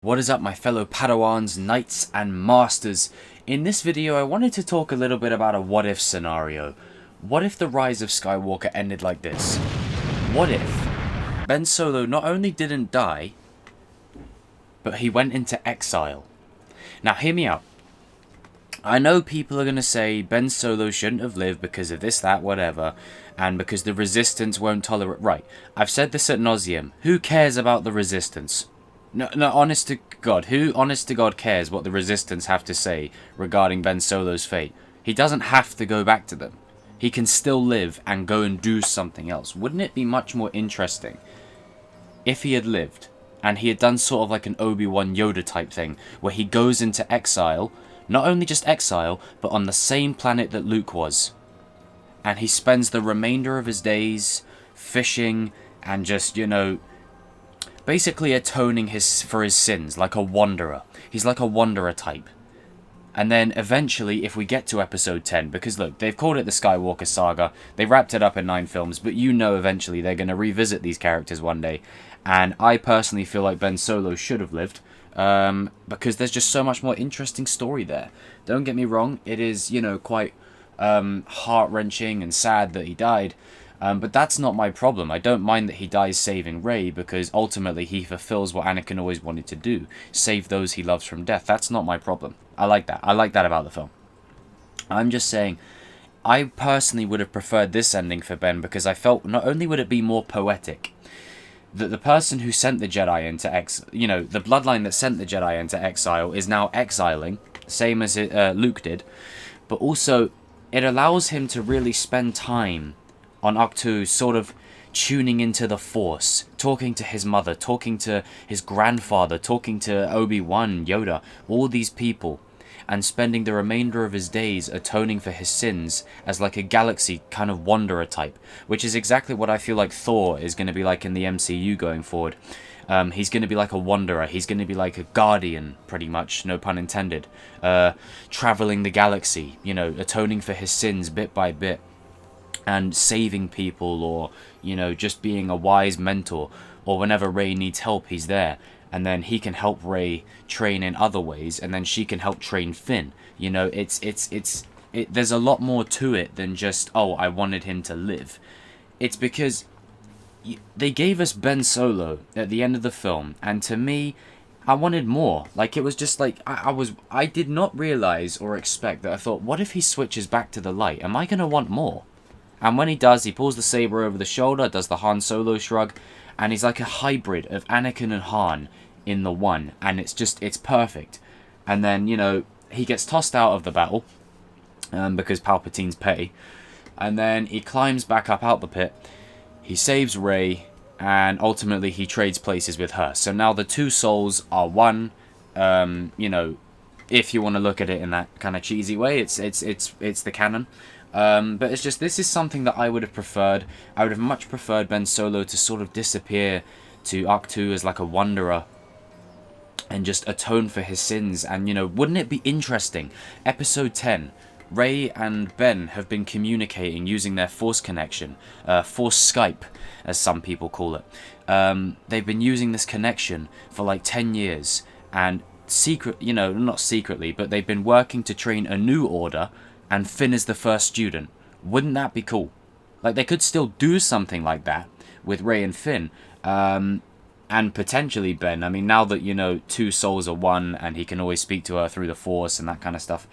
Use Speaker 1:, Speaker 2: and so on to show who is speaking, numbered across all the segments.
Speaker 1: What is up, my fellow Padawans, Knights and Masters? In this video I wanted to talk a little bit about a what if scenario. What if the rise of Skywalker ended like this? What if Ben Solo not only didn't die, but he went into exile? Now hear me out. I know people are going to say Ben Solo shouldn't have lived because of this, that, whatever, and because the Resistance won't tolerate... Right, I've said this ad nauseum. Who cares about the Resistance? No, honest to God, who honest to God cares what the Resistance have to say regarding Ben Solo's fate? He doesn't have to go back to them. He can still live and go and do something else. Wouldn't it be much more interesting if he had lived and he had done sort of like an Obi-Wan Yoda type thing where he goes into exile, not only just exile, but on the same planet that Luke was, and he spends the remainder of his days fishing and just, you know, basically atoning for his sins, like a wanderer. He's like a wanderer type. And then eventually, if we get to episode 10, because look, they've called it the Skywalker Saga, they wrapped it up in 9 films, but you know eventually they're going to revisit these characters one day. And I personally feel like Ben Solo should have lived, because there's just so much more interesting story there. Don't get me wrong, it is, you know, quite heart-wrenching and sad that he died. But that's not my problem. I don't mind that he dies saving Rey, because ultimately he fulfills what Anakin always wanted to do. Save those he loves from death. That's not my problem. I like that. I like that about the film. I'm just saying, I personally would have preferred this ending for Ben, because I felt not only would it be more poetic, that the person who sent the Jedi into exile, you know, the bloodline that sent the Jedi into exile is now exiling, same as Luke did, but also it allows him to really spend time on Ahch-To, sort of tuning into the Force, talking to his mother, talking to his grandfather, talking to Obi-Wan, Yoda, all these people, and spending the remainder of his days atoning for his sins as like a galaxy kind of wanderer type, which is exactly what I feel like Thor is going to be like in the MCU going forward. He's going to be like a wanderer, he's going to be like a guardian, pretty much, no pun intended, traveling the galaxy, you know, atoning for his sins bit by bit, and saving people, or, you know, just being a wise mentor, or whenever Rey needs help, he's there, and then he can help Rey train in other ways, and then she can help train Finn. You know, there's a lot more to it than just, oh, I wanted him to live. It's because they gave us Ben Solo at the end of the film, and to me, I wanted more. Like, it was just like, I did not realize or expect that. I thought, what if he switches back to the light? Am I going to want more? And when he does, he pulls the saber over the shoulder, does the Han Solo shrug, and he's like a hybrid of Anakin and Han in the one, and it's perfect. And then, you know, he gets tossed out of the battle, because Palpatine's petty, and then he climbs back up out the pit, he saves Rey, and ultimately he trades places with her. So now the two souls are one, you know, if you want to look at it in that kind of cheesy way, it's the canon. But it's just, this is something that I would have preferred. I would have much preferred Ben Solo to sort of disappear to Ahch-To as like a wanderer and just atone for his sins. And, you know, wouldn't it be interesting? Episode 10, Rey and Ben have been communicating using their Force connection, Force Skype, as some people call it. They've been using this connection for like 10 years, and you know, not secretly, but they've been working to train a new order, and Finn is the first student. Wouldn't that be cool? Like, they could still do something like that with Rey and Finn, and potentially Ben. I mean, now that, you know, two souls are one, and he can always speak to her through the Force and that kind of stuff.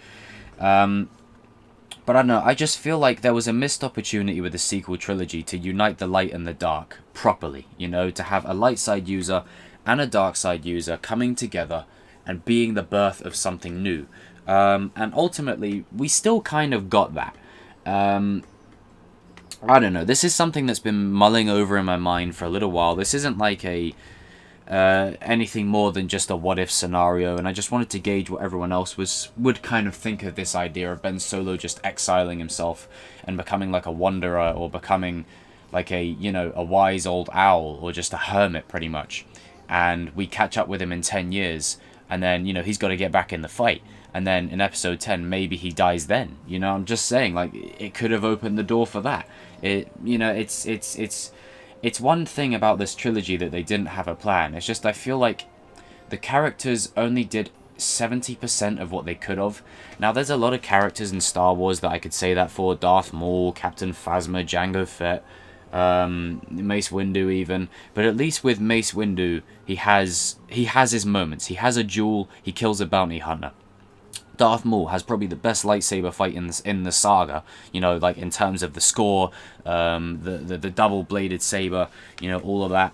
Speaker 1: But I don't know, I just feel like there was a missed opportunity with the sequel trilogy to unite the light and the dark properly, you know, to have a light side user and a dark side user coming together and being the birth of something new. And ultimately, we still kind of got that. I don't know, this is something that's been mulling over in my mind for a little while. This isn't like anything more than just a what-if scenario, and I just wanted to gauge what everyone else would kind of think of this idea of Ben Solo just exiling himself and becoming like a wanderer, or becoming like a, you know, a wise old owl, or just a hermit, pretty much. And we catch up with him in 10 years, and then, you know, he's got to get back in the fight. And then in episode 10, maybe he dies then. You know, I'm just saying, like, it could have opened the door for that. You know, it's one thing about this trilogy that they didn't have a plan. It's just, I feel like the characters only did 70% of what they could have. Now, there's a lot of characters in Star Wars that I could say that for. Darth Maul, Captain Phasma, Jango Fett, Mace Windu even. But at least with Mace Windu, he has his moments. He has a duel, he kills a bounty hunter. Darth Maul has probably the best lightsaber fight in the saga, you know, like in terms of the score, the double-bladed saber, you know, all of that.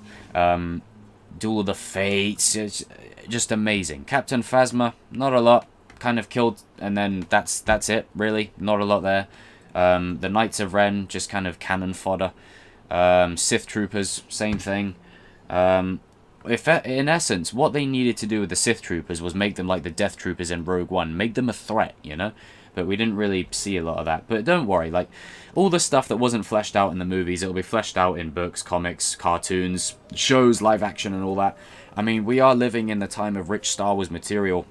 Speaker 1: Duel of the Fates, it's just amazing. Captain Phasma, not a lot, kind of killed, and then that's it, really, not a lot there. The Knights of Ren, just kind of cannon fodder. Sith Troopers, same thing. In essence, what they needed to do with the Sith Troopers was make them like the Death Troopers in Rogue One, make them a threat, you know? But we didn't really see a lot of that. But don't worry, like, all the stuff that wasn't fleshed out in the movies, it'll be fleshed out in books, comics, cartoons, shows, live action, and all that. I mean, we are living in the time of rich Star Wars material.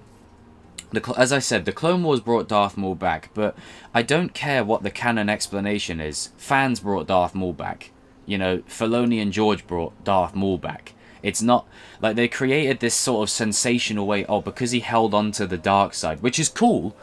Speaker 1: As I said, the Clone Wars brought Darth Maul back, but I don't care what the canon explanation is. Fans brought Darth Maul back. You know, Filoni and George brought Darth Maul back. It's not like they created this sort of sensational way, oh, because he held on to the dark side, which is cool,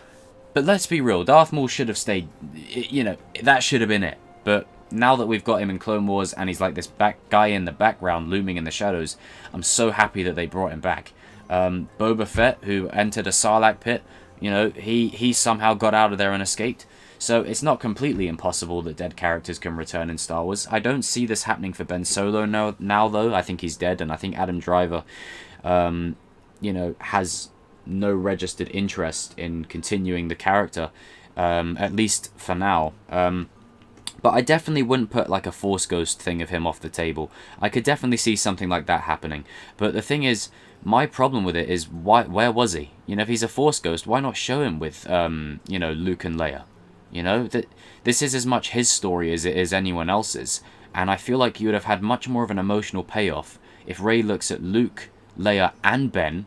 Speaker 1: but let's be real, Darth Maul should have stayed, you know, that should have been it. But now that we've got him in Clone Wars and he's like this guy in the background looming in the shadows, I'm so happy that they brought him back. Boba Fett, who entered a Sarlacc pit, you know, he somehow got out of there and escaped. So it's not completely impossible that dead characters can return in Star Wars. I don't see this happening for Ben Solo now though. I think he's dead, and I think Adam Driver, you know, has no registered interest in continuing the character, at least for now. But I definitely wouldn't put like a Force Ghost thing of him off the table. I could definitely see something like that happening. But the thing is, my problem with it is, where was he? You know, if he's a Force Ghost, why not show him with, you know, Luke and Leia? You know, that this is as much his story as it is anyone else's. And I feel like you would have had much more of an emotional payoff if Rey looks at Luke, Leia, and Ben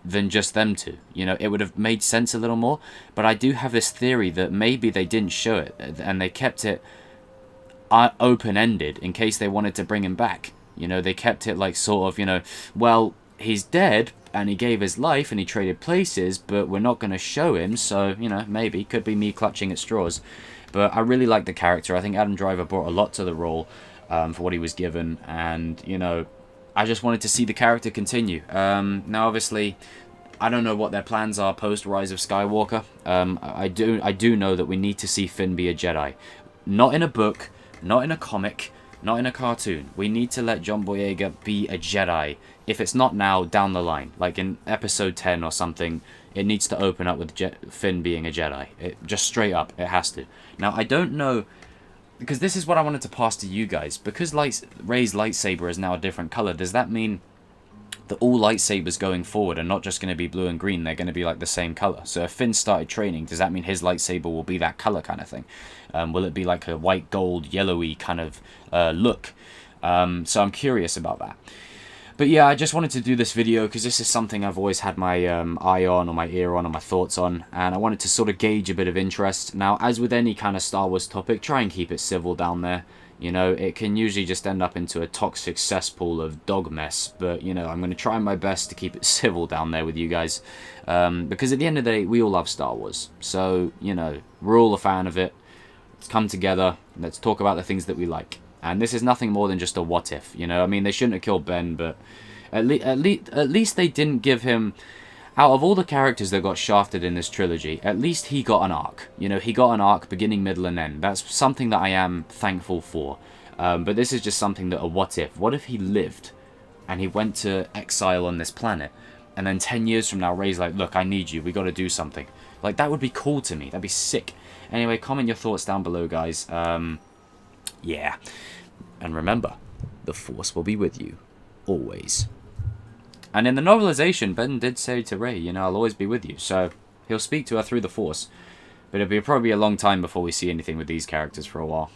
Speaker 1: than just them two. You know, it would have made sense a little more. But I do have this theory that maybe they didn't show it, and they kept it open-ended in case they wanted to bring him back. You know, they kept it like sort of, you know, well, he's dead, and he gave his life, and he traded places, but we're not going to show him, so, you know, maybe. Could be me clutching at straws. But I really like the character. I think Adam Driver brought a lot to the role for what he was given, and, you know, I just wanted to see the character continue. Now, obviously, I don't know what their plans are post Rise of Skywalker. I do know that we need to see Finn be a Jedi. Not in a book, not in a comic, not in a cartoon. We need to let John Boyega be a Jedi. If it's not now, down the line, like in episode 10 or something, it needs to open up with Finn being a Jedi. Just straight up, it has to. Now, I don't know, because this is what I wanted to pass to you guys. Because Rey's lightsaber is now a different color, does that mean that all lightsabers going forward are not just going to be blue and green, they're going to be like the same color? So if Finn started training, does that mean his lightsaber will be that color kind of thing? Will it be like a white, gold, yellowy kind of look? So I'm curious about that. But yeah, I just wanted to do this video because this is something I've always had my eye on, or my ear on, or my thoughts on, and I wanted to sort of gauge a bit of interest. Now, as with any kind of Star Wars topic, try and keep it civil down there. You know, it can usually just end up into a toxic cesspool of dog mess, but, you know, I'm going to try my best to keep it civil down there with you guys, because at the end of the day, we all love Star Wars. So, you know, we're all a fan of it. Let's come together, let's talk about the things that we like. And this is nothing more than just a what if, you know. I mean, they shouldn't have killed Ben, but at least they didn't give him, out of all the characters that got shafted in this trilogy, at least he got an arc. You know, he got an arc beginning, middle, and end. That's something that I am thankful for. But this is just something that, a what if. What if he lived and he went to exile on this planet, and then 10 years from now, Rey's like, look, I need you, we got to do something. Like, that would be cool to me. That'd be sick. Anyway, comment your thoughts down below, guys. Yeah. And remember, the Force will be with you. Always. And in the novelization, Ben did say to Rey, you know, I'll always be with you. So, he'll speak to her through the Force. But it'll be probably a long time before we see anything with these characters for a while.